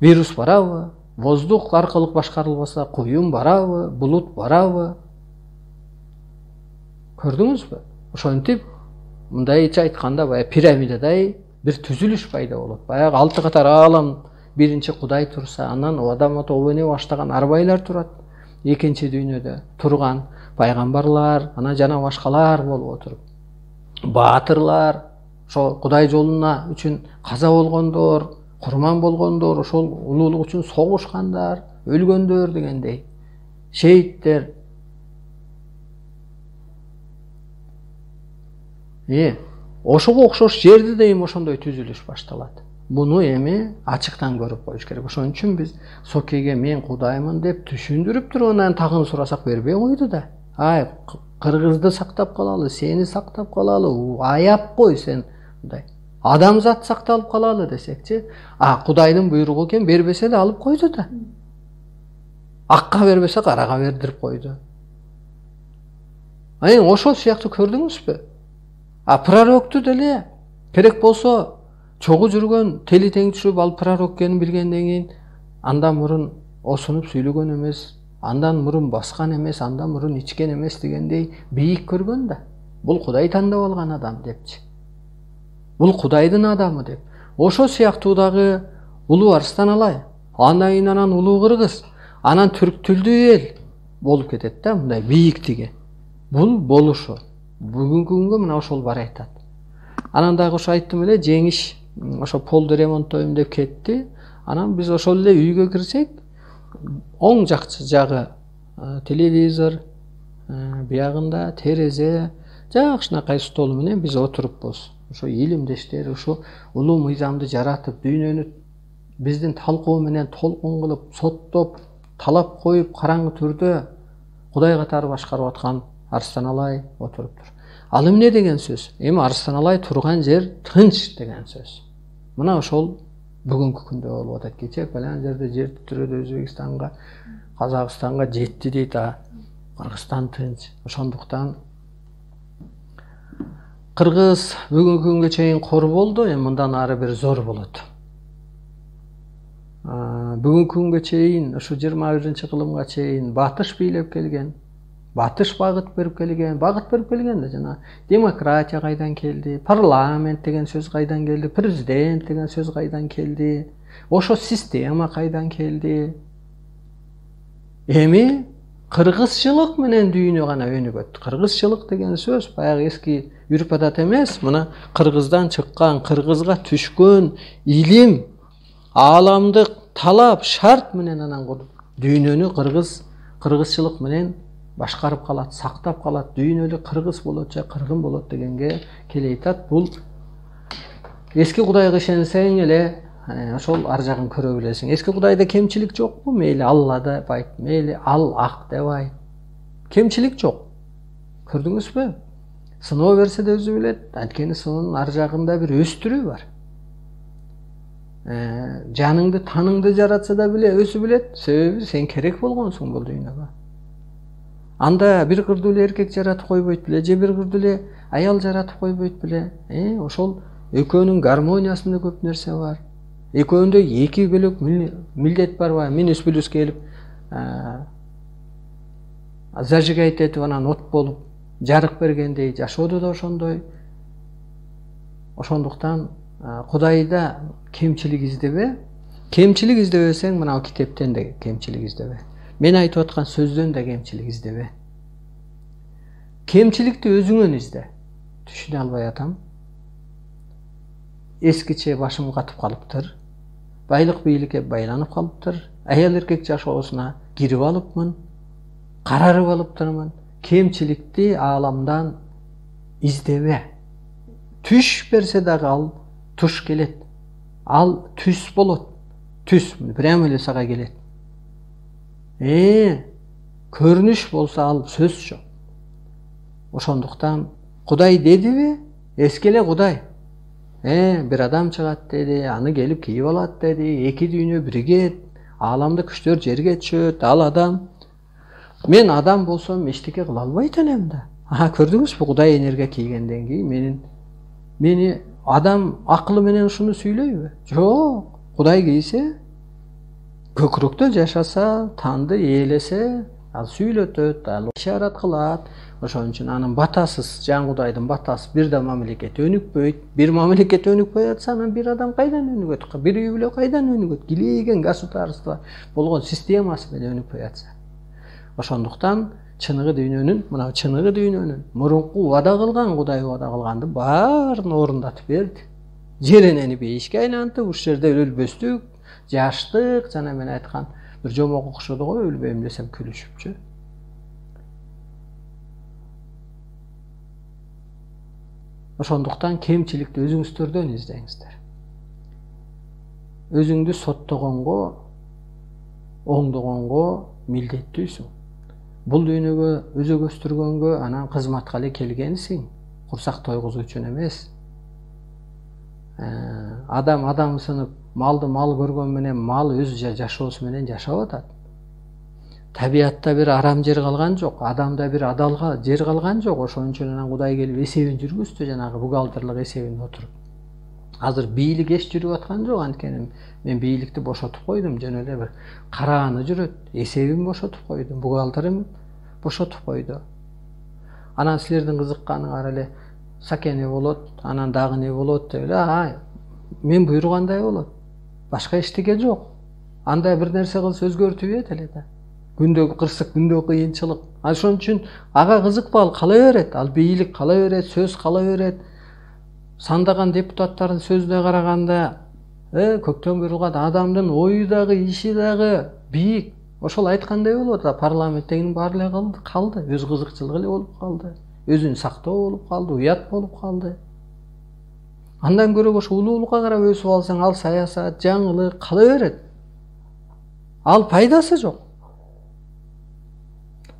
вирус барабы? Воздух аркылык башкарылбаса куюм барабы? Булут барабы? Көрдүңүзбү? Ошентип мындайча айтканда баягы пирамидадай бир түзүлүш пайда болот. Баягы 6 катар аалам биринчи Кудай турса, анан адам тобуне баштаган арбайлар турат. Экинчи дүйнөдө турган пайгамбарлар, анан жана башкалар болуп отуруп. Баатырлар, ошо Кудай жолуна үчүн каза болгондор, курман болгондор, ошол улуулук үчүн согушкандар, өлгөндөр дегендей. Шейиттер. Ошого окшош жерде да эми ошондой түзүлүш башталат. Буну эми ачыктан көрүп коюш керек. Ошон үчүн биз Сокейге мен Кудаймын деп түшүндүрүп туруп анан тагын сурасак бербей койду да. Ай, кыргызды сактап калалы, сени сактап калалы, аяп кой сен мындай. Адамзат сакталып калалы десекчи, Кудайдын буйругу экен, бербесе да алып койду да. Акка бербесе карага бердирип койду. Ошол сыяктуу көрдүңүзбү? Пророкту деле керек болсо чогуу жүргөн тели тең түшүп ал пророк экенин билгенден кийин андан мурун осунуп сүйлөгөн эмес, андан мурун баскан эмес, андан мурун ичкен эмес дегендей бийик көргөн да. Бул Кудай тандап алган адам депчи. Бул Кудайдын адамы деп. Ошо сыяктуу дагы улуу Арыстан Алай, андан кийин анан улуу Кыргыз, анан түрк тилдүү эл болуп кетет да, мындай бийиктиги. Бул болушу. Бүгүнкү күнгө мына ошол бар айтат. Анан дагы ошо айттым эле, жеңиш ошо полду ремонттойм деп кетти. Анан биз ошол эле үйгө кирсек, оң жагы телевизор, биягында терезе, жакшынакай стол менен биз отуруппуз. Ошо илимдештер, ошо улуу мыйзамды жаратып, дүйнөнү биздин талкуу менен толкун кылып, соттоп, талап коюп, караңгы түрдө Кудай катары башкарып аткан Арыстан Алай отуруптур. Ал эмне деген сөз? Эми Арыстан Алай турган жер тынч деген сөз. Мына ошол бүгүнкү күндө болуп атат. Кече балан жерде жер титирөөдө Өзбекстанга, Казакстанга жетти дейт, Кыргызстан тынч. Ошондуктан Кыргыз бүгүнкү күнгө чейин кор болду, эми мындан ары бир зор болот. Бүгүнкү күнгө чейин, ушу 21-кылымга чейин батыш бийлеп келген. Батыш багыт берип келген да, жана демократия кайдан келди, парламент деген сөз кайдан келди, президент деген сөз кайдан келди, ошо система кайдан келди. Эми кыргызчылык менен дүйнө гана өнүгөт. Кыргызчылык деген сөз баягы эски үрп адат эмес, мына кыргыздан чыккан, кыргызга түшкөн илим, ааламдык талап, шарт менен анан дүйнөнү кыргызчылык менен башкарып калат, сактап калат, дүйнөлүк кыргыз болот же кыргын болот дегенге келейтат. Бул эски Кудайга ишенсең эле ошол ар жагын көрө билесиң. Эски Кудайда кемчилик жокпу? Мейли Алла деп айт, мейли ал ак деп айт. Кемчилик жок. Көрдүңүзбү? Сыноо берсе да өзү билет. Анткени сыноонун ар жагында бир өстүрүү бар. Жаныңды, таныңды жаратса да өзү билет. Себеби сен керек болгонсуң бул дүйнөгө. Анда бир кырдуу эле эркек жаратып койбойт беле, же бир кырдуу эле аял жаратып койбойт беле? Ошол экөөнүн гармониясында көп нерсе бар. Экөөндө эки бөлөк милдет бар. Минус плюс келип, зажигать этип анан от болуп, жарык бергендей жашоодо да ошондой. Ошондуктан Кудайда кемчилик издебе. Кемчилик издебесең, мына китептен да кемчилик издебе. Мен айтып аткан сөздөн да кемчилик издебе. Кемчиликти өзүңөн изде. Түшүнө албай атам. Эскиче башым катып калыптыр. Байлык бийликке байланып калыптыр. Аял эркек жашоосуна кирип алыпмын. Карарып алыптырмын. Кемчиликти ааламдан издебе. Түш берсе дагы ал туш келет. Ал түс болот. Түс прямо эле сага келет. Көрүнүш болсо ал сөз жок. Ошондуктан Кудай дедиби? Эски эле Кудай. Бир адам чыгат деди, аны келип кийип алат деди, эки дүйнө биригет, ааламдык күчтөр жерге түшөт, ал адам Мен адам болсом эчтеке кыла албайт элем да. Көрдүңүзбү, Кудай энерге кийгенден кийин мени адам акылы менен ушуну сүйлөйбү? Жок. Кудай кийсе, көкүрөктө жашаса, танды ээлесе, ал сүйлөтөт, ал ишарат кылат. Ошон үчүн анын батасыз, Жан Кудайдын батасыз бир да мамлекети өнүкпөйт. Бир мамлекет өнүкпөй атса, анан бир адам кайдан өнүгөт? Бир үй бүлө кайдан өнүгөт? Килейген государство болгон системасы менен өнүкпөй атса. Ошондуктан чыныгы дүйнөнүн мурунку убада кылган, Кудай убада кылганды баарын орундатып берди. Жер энени бейишке айлантып, ушул жерде өлбөстүк, жаштык, жана мен айткан бир жомок окшоду го, өлбөйм десем күлүшүпчү. Ошондуктан кемчиликти өзүңүздөрдөн издеңиздер. Өзүңдү соттогонго, оңдогонго милдеттүүсүң. Бул дүйнөгө өзөк өстүргөнгө, анан кызматка эле келгенсиң, курсак тойгузуу үчүн эмес. Адам сынып, малды мал көргөн менен мал өз жашоосу менен жашап атат. Табиатта бир арам жер калган жок, адамда бир адал жер калган жок. Ошон үчүн анан Кудай келип эсебин жүргүздү, жанагы бухгалтерлык эсебин отуруп. Азыр бийлик эч жүрүп аткан жок, анткени мен бийликти бошотуп койдум, жөн эле бир карааны жүрөт, эсебин бошотуп койдум, бухгалтерим бошотуп койду. Анан силердин кызыкканыңар эле саке эмне болот, анан дагы эмне болот деп эле, мен буйругандай болот. Башка эчтеке жок. Андай бир нерсе кылса өзгөртүп эле да. Күндөгү кырсык, күндөгү кыйынчылык. Ошон үчүн ага кызыкпагыл, кала берет. Ал бийлик кала берет, сөз кала берет. Сандаган депутаттардын сөзүнө караганда, көктөн буйрулган адамдын ою дагы, иши дагы бийик. Ошол айткандай болуп атат. Парламенттегинин баары эле калды, өз кызыкчылыгы эле болуп калды. Өзүн сактоо болуп калды, уят болуп калды. Андан көрө ошо улуулукка карап өсүп алсаң, ал саясат, жаңылык кала берет. Ал пайдасы жок.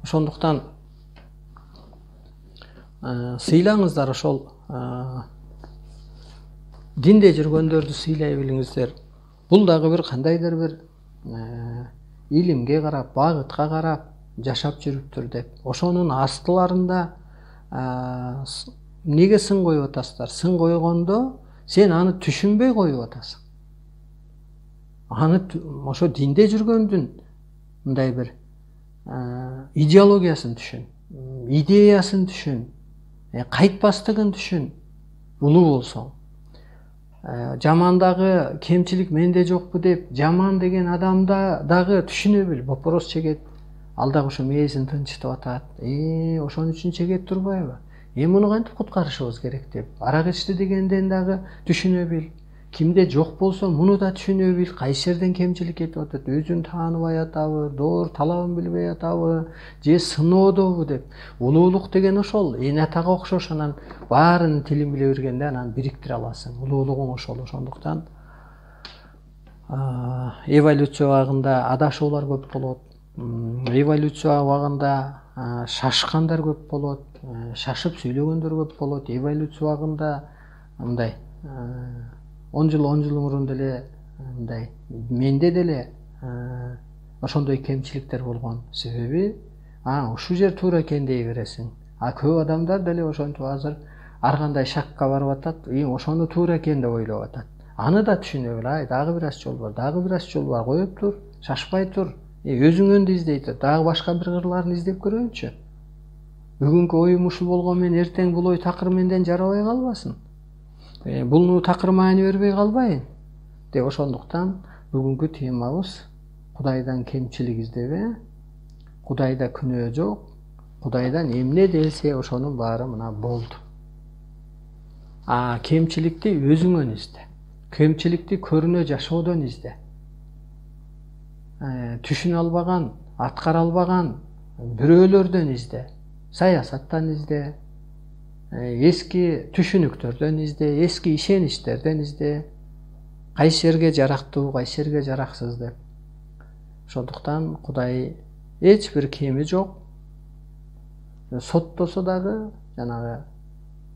Ошондуктан сыйлаңыздар, ошол динде жүргөндөрдү сыйлай билиңиздер. Бул дагы бир кандайдыр бир илимге карап, багытка карап жашап жүрүптүр деп. Ошонун астыларында эмнеге сын коюп атасыздар? Сын койгондо сен аны түшүнбөй коюп атасың. Аны ошо динде жүргөндүн мындай бир идеологиясын түшүн, идеясын түшүн, кайтпастыгын түшүн, улуу болсоң. Жамандагы кемчилик менде жокпу деп, жаман деген адамда дагы түшүнө бил, вопрос чегет. Ал дагы ошо мээсин тынчытып атат. Ошон үчүн чегет турбайбы? Муну кантип куткарышыбыз керек деп. Арак ичти дегенден дагы түшүнө бил. Кимде жок болсо муну да түшүнө бил. Кайсы жерден кемчилик кетип атат? Өзүн тааныбай атабы, доор талабын билбей атабы, же сыноодобу деп. Улуулук деген ошол. Эне атага окшош, анан баарынын тилин биле бергенде анан бириктире аласың. Улуулугуң ошол. Ошондуктан эволюция убагында адашуулар көп болот. Эволюция убагында шашкандар көп болот. Шашып сүйлөгөндөр көп болот. Эволюция убагында мындай 10 жыл мурун деле мындай менде деле ошондой кемчиликтер болгон. Себеби ушул жер туура экен дей бересиң. Көп адамдар деле ошентип азыр ар кандай шакка барып атат, ошону туура экен деп ойлоп атат. Аны да түшүнө бил, дагы бир аз жол бар, дагы бир аз жол бар, коюп тур, шашпай тур. Өзүңөн издей тур, дагы башка бир кырларын издеп көрөйүнчү. Бүгүнкү оюм ушул болгон менен эртең бул ой такыр менден жарабай калбасын. Бул такыр маани бербей калбайын деп. Ошондуктан бүгүнкү темабыз Кудайдан кемчилик издебе, Кудайда күнөө жок, Кудайдан эмне делсе ошонун баары мына болду. Кемчиликти өзүңөн изде. Кемчиликти көрүнө жашоодон изде. Түшүнө албаган, аткара албаган бирөөлөрдөн изде. Саясаттан изде. Эски түшүнүктөрдөн изде, эски ишеничтерден изде. Кайсы жерге жарактуу, кайсы жерге жараксыз деп. Ошондуктан Кудай эч бир кеми жок. Соттосо дагы жанагы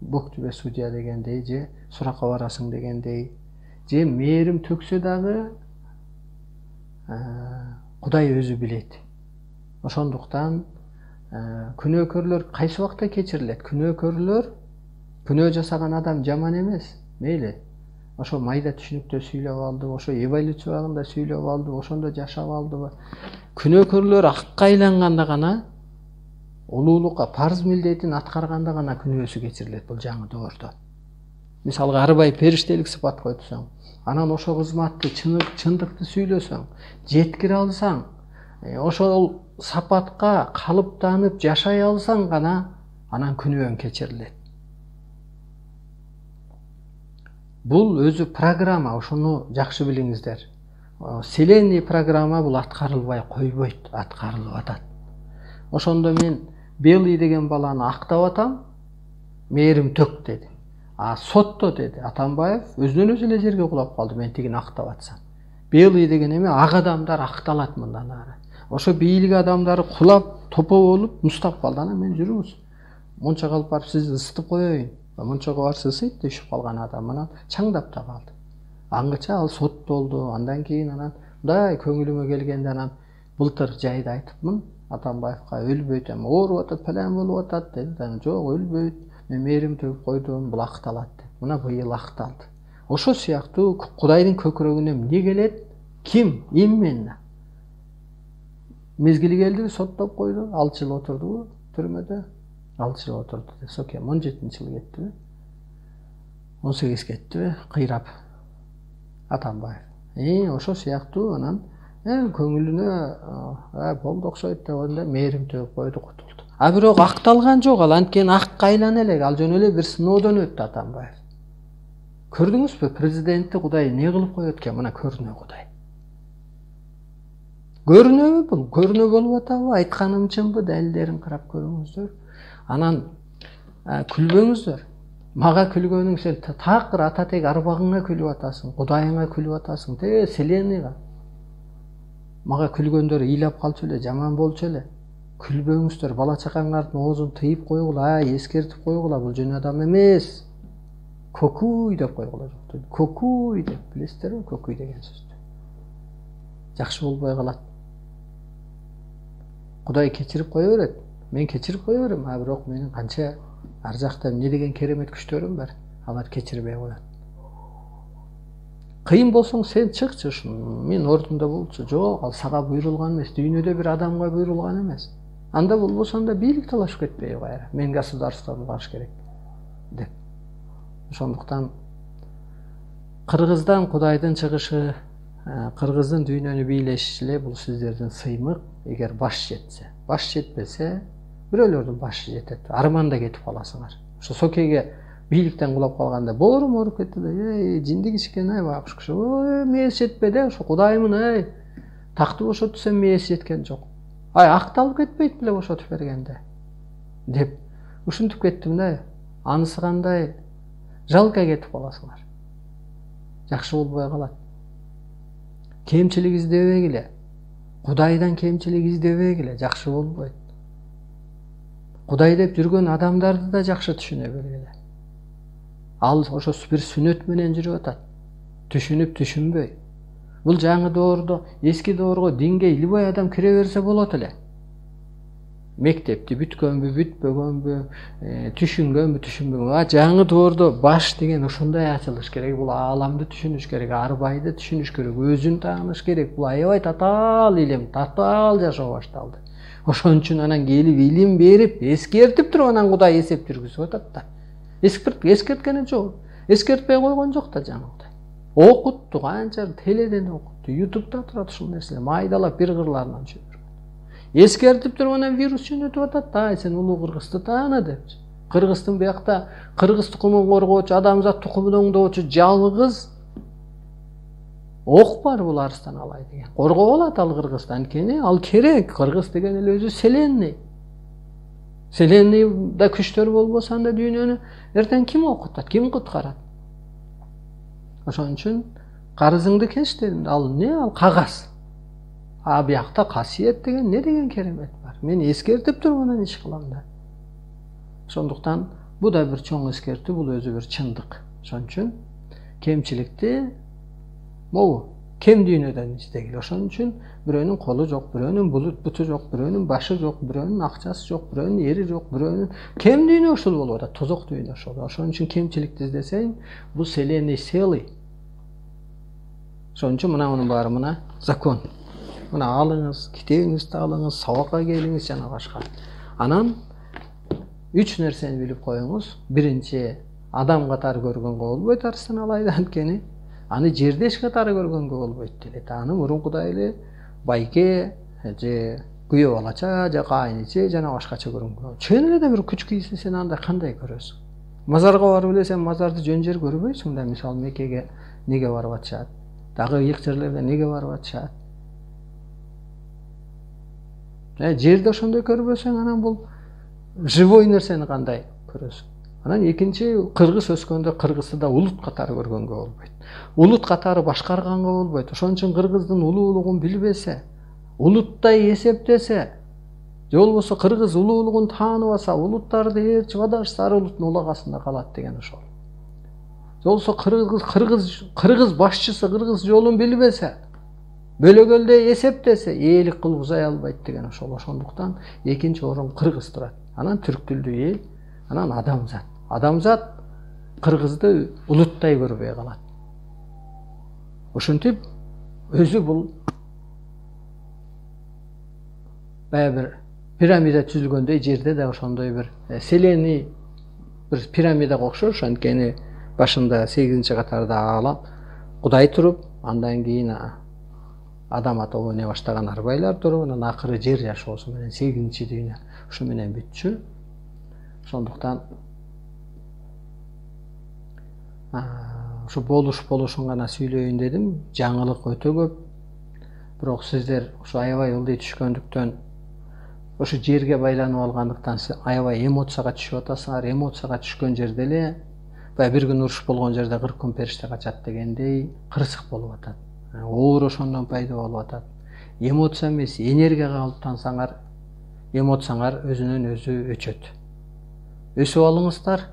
буктүбе судья дегендей, же суракка барасың дегендей, же мээрим төксө дагы Кудай өзү билет. Ошондуктан Күнөөкөрлөр кайсы убакта кечирилет? Күнөө жасаган адам жаман эмес. Мейли. Ошо майда түшүнүктө сүйлөп алды, ошо эволюция убагында сүйлөп алды, ошондо жашап алдыбы? Күнөөкөрлөр акка айланганда гана, улуулукка парз милдетин аткарганда гана күнөөсү кечирилет бул жаңы доордо. Мисалга арбай периштелик сыпат койтсоң, анан ошо кызматты чындыкты сүйлөсөң, жеткире алсаң, ошол сапатка калыптанып жашай алсаң гана анан күнөөң кечирилет. Бул өзү программа, ошону жакшы билиңиздер. Вселенный программа бул аткарылбай койбойт, аткарылып атат. Ошондо мен Белый деген баланы актап атам, мээрим төк деди. Сотто деди Атамбаев өзүнөн өзү эле жерге кулап калды, мен тигин актап атсам. Белый деген эме ак адамдар акталат мындан ары. Ошо бийлик адамдары кулап, топо болуп, муздап калды. Анан мен жүрүңүз. Мончага алып барып сизди ысытып коеюн. Мончага барса ысыйт дешип калган адам анан чаңдап да калды. Аңгыча ал соттолду. Андан кийин анан мындай көңүлүмө келгенде анан былтыр жайда айтыпмын Атамбаевка, өлбөйт эми ооруп атат, палан болуп атат деди. Анан жок, өлбөйт. Мен мээрим төгүп койдум, бул акталат деп. Мына быйыл акталды. Ошо сыяктуу Кудайдын көкүрөгүнө эмне келет? Ким? Именно. Мезгили келди, соттоп койду. 6 жыл отурду түрмөдө. 6 жыл отурду. Соке 17-жылы кеттиби? 18 кеттиби? Кыйрап. Атамбаев. Ошо сыяктуу анан көңүлүнө болду окшойт дегенде мээрим төгүп койду, кутулду. Бирок акталган жок, ал анткени акка айлана элек, ал жөн эле бир сыноодон өттү Атамбаев. Көрдүңүзбү, президентти Кудай эмне кылып коет экен? Мына көрүнө Кудай. Көрүнөбү бул? Көрүнө болуп атабы? Айтканым чынбы? Далилдерин карап көрүңүздөр. Анан күлбөңүздөр. Мага күлгөнүң сен такыр ататек арбагыңа күлүп атасың, Кудайыңа күлүп атасың, Вселенныйга. Мага күлгөндөр ыйлап калчу эле, жаман болчу эле. Күлбөңүздөр, бала чакаңардын оозун тыйып койгула, эскертип койгула, бул жөн адам эмес. Көкүй деп койгула, жок. Көкүй деп, билесиздерби, көкүй деген сөздү. Жакшы болбой калат. Кудай кечирип кое берет. Мен кечирип кое берем, бирок менин канча ар жакта эмне деген керемет күчтөрүм бар. Алар кечирбей коет. Кыйын болсоң сен чыкчы, мен ордунда болчу. Жок, ал сага буйрулган эмес, дүйнөдө бир адамга буйрулган эмес. Анда болбосо анда бийлик талашып кетпей кайра. Мен государствону баш керек деп. Ошондуктан Кыргыздан Кудайдын чыгышы, Кыргыздын дүйнөнү бийлешиши эле бул сиздердин сыймык. Эгер баш жетсе, баш жетпесе, бирөөлөрдүн башы жетет. Арманда кетип каласыңар. Ошо Сокейге бийликтен кулап калганда боорум ооруп кетти да, жинди кишкен байкуш киши. Мээси жетпеди, ошо Кудаймын, такты бошотуп сен мээси жеткен жок. Акталып кетпейт беле бошотуп бергенде деп ушинтип кеттим да. Анысы кандай жалко кетип каласыңар. Жакшы болбой калат. Кемчилик издебегиле. Кудайдан кемчилик издебегиле, жакшы болбойт. Кудай деп жүргөн адамдарды да жакшы түшүнө бергиле. Ал ошо бир сүнөт менен жүрүп атат. Түшүнүп түшүнбөй. Бул жаңы доордо, эски доорго динге илбай адам кире берсе болот эле. Мектепти бүткөнбү, бүтпөгөнбү, түшүнгөнбү, түшүнбөгөнбү. Жаңы доордо баш деген ошондой ачылыш керек. Бул ааламды түшүнүш керек, арбайды түшүнүш керек, өзүн тааныш керек. Бул аябай татаал илим, татаал жашоо башталды. Ошон үчүн анан келип илим берип, эскертип туруп анан Кудай эсеп жүргүзүп атат да. Эскерткени жок. Эскертпей койгон жок да жаңы Кудай. Окутту, канча теледен окутту, YouTube'да турат ушул нерселер, майдалап бир кырларынан чөйүп. Эскертип туруп анан вирус жөнөтүп атат да, сен улуу Кыргызды тааны деп. Кыргыздын биякта кыргыз тукумун коргоочу, адамзат тукумун оңдоочу жалгыз ок бар, бул Арыстан Алай деген. Коргоп алат ал Кыргызды, анткени ал керек. Кыргыз деген эле өзү Вселенный. Вселенныйда күчтөр болбосо анда дүйнөнү эртең ким окутат, ким куткарат? Ошон үчүн карызыңды кеш дедим. Ал эмне? Ал кагаз. Биякта касиет деген эмне деген керемет бар. Мен эскертип туруп анан иш кылам да. Ошондуктан бул да бир чоң эскертүү, бул өзү бир чындык. Ошон үчүн кемчиликти могу кем дүйнөдөн издегиле. Ошон үчүн бирөөнүн колу жок, бирөөнүн буту жок, бирөөнүн башы жок, бирөөнүн акчасы жок, бирөөнүн ери жок, бирөөнүн кем дүйнө ушул болуп атат, тозок дүйнө ошол. Ошон үчүн кемчиликти издесең, бул вселенный целый. Ошон үчүн мунун баары мына закон. Мына алыңыз, китебиңизди алыңыз, сабакка келиңиз жана башка. Анан 3 нерсени билип коюңуз. Биринчи, адам катары көргөнгө болбойт арсеналайды анткени. Аны жердеш катары көргөнгө болбойт делет. Аны мурункудай эле байке же күйөө балача же кайниче жана башкача көргөнгө. Чын эле бир күч кийсе сен анда кандай көрөсүң? Мазарга барып эле сен мазарды жөн жер көрбөйсүң да, мисалы Меккеге неге барып атышат? Дагы ыйык жерлерге неге барып атышат? Жерде ошондой көрбөсөң, анан бул живой нерсени кандай көрөсүң? Анан экинчи, кыргыз өскөндө кыргызды да улут катары көргөнгө болбойт. Улут катары башкарганга болбойт. Ошон үчүн кыргыздын улуулугун билбесе, улуттай эсептесе, же болбосо кыргыз улуулугун тааныбаса, улуттарды ээрчи бадашса, ар улуттун улагасында калат деген ошол. Же болбосо кыргыз башчысы кыргыз жолун билбесе, бөлөгөлдөй эсептесе, ээлик кылып узай албайт деген ошол. Ошондуктан экинчи орун кыргыз турат. Анан түрк тилдүү эл, анан адамзат. Адамзат кыргызды улуттай көрбөй калат. Ошентип өзү бул бир пирамида түзүлгөндөй, жерде да ошондой бир вселенный бир пирамидага окшош. Анткени башында 8-чи катарда алам Кудай туруп, андан кийин адам атып ойной баштаган арбайлар туруп, анан акыры жер жашоосу менен 8-чи дүйнө ушу менен бүтчү. Ошондуктан ушу болушун гана сүйлөйүн дедим. Жаңылык өтө көп. Бирок сиздер ушу аябай ылдый түшкөндүктөн, ошо жерге байланып алгандыктан аябай эмоцияга түшүп атасыңар. Эмоцияга түшкөн жерде эле баягы бир күн уруш болгон жерде 40 күн периште качат дегендей кырсык болуп атат. Оор ошондон пайда болуп атат. Эмоция эмес, энергияга калыптансаңар, эмоцияңар өзүнөн өзү өчөт. Өсүп алыңыздар.